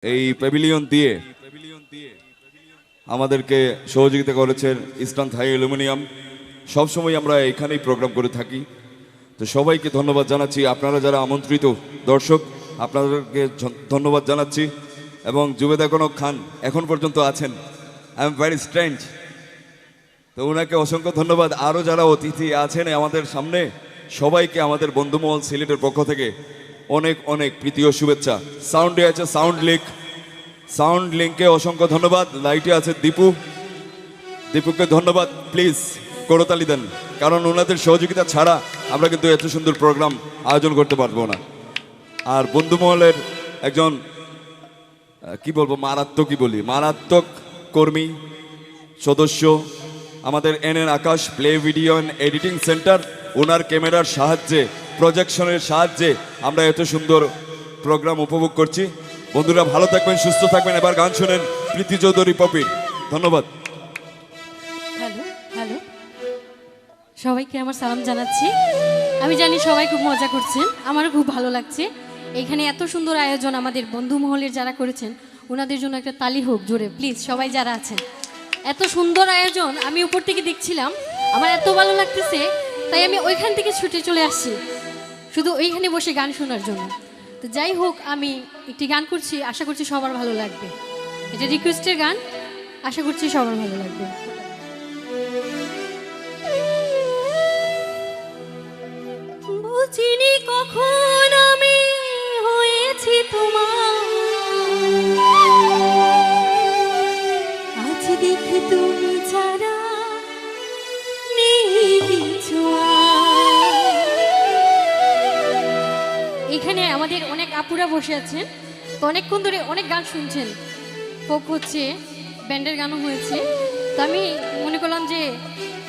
এই প্যাভিলিয়ন দিয়ে আমাদেরকে সহযোগিতা করেছেন ইস্টার্ন থাই অ্যালুমিনিয়াম। সবসময় আমরা এখানেই প্রোগ্রাম করে থাকি। তো সবাইকে ধন্যবাদ জানাচ্ছি। আপনারা যারা আমন্ত্রিত দর্শক, আপনাদেরকে ধন্যবাদ জানাচ্ছি। এবং জুবেদা কনক খান এখন পর্যন্ত আছেন, আই এম ভেরি স্ট্রেঞ্জ, তো ওনাকে অসংখ্য ধন্যবাদ। আরও যারা অতিথি আছেন আমাদের সামনে, সবাইকে আমাদের বন্ধুমহল সিলেটের পক্ষ থেকে অনেক অনেক প্রীতি ও শুভেচ্ছা। সাউন্ডে আছে সাউন্ড লিঙ্কে অসংখ্য ধন্যবাদ। লাইটে আছে দীপুকে ধন্যবাদ। প্লিজ করতালি দেন, কারণ ওনাদের সহযোগিতা ছাড়া আমরা কিন্তু এত সুন্দর প্রোগ্রাম আয়োজন করতে পারবো না। আর বন্ধুমহলের একজন মারাত্মক কর্মী সদস্য আমাদের Akash play video and editing centre. ওনার ক্যামেরার সাহায্যে, প্রজেকশনের সাহায্যে আমরা এত সুন্দর প্রোগ্রাম উপভোগ করছি। বন্ধুরা ভালো থাকবেন, সুস্থ থাকবেন। এবার গান শোনেন প্রীতি চৌধুরী পপি। ধন্যবাদ। হ্যালো হ্যালো, সবাইকে আমার সালাম জানাচ্ছি। আমি জানি সবাই খুব মজা করছেন, আমারও খুব ভালো লাগছে। এখানে এত সুন্দর আয়োজন আমাদের বন্ধু মহলের যারা করেছেন, ওনাদের জন্য একটা তালি হোক জোরে প্লিজ। সবাই যারা আছেন, এত সুন্দর আয়োজন আমি উপর থেকে দেখছিলাম, আমার এত ভালো লাগতেছে, তাই আমি ওইখান থেকে ছুটে চলে আসছি শুধু ওইখানে বসে গান শোনার জন্য। তো যাই হোক, আমি একটি গান করছি, আশা করছি সবার ভালো লাগবে। এটা রিকোয়েস্টের গান, আশা করছি সবার ভালো লাগবে। বুঝিনি কখন আমি হয়েছি তোমার, আজ দেখে তুমি ছাড়া নেই কিছু আর। এখানে আমাদের অনেক আপুরা বসে আছেন, তো অনেকক্ষণ ধরে অনেক গান শুনছেন, ফোক হচ্ছে, ব্যান্ডের গানও হয়েছে। তো আমি মনে করলাম যে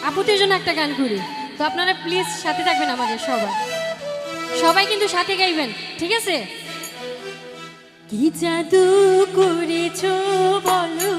আপুদের জন্য একটা গান করি। তো আপনারা প্লিজ সাথে থাকবেন, আমাদের সবাই কিন্তু সাথে গাইবেন, ঠিক আছে? কি জাদু করেছো বলো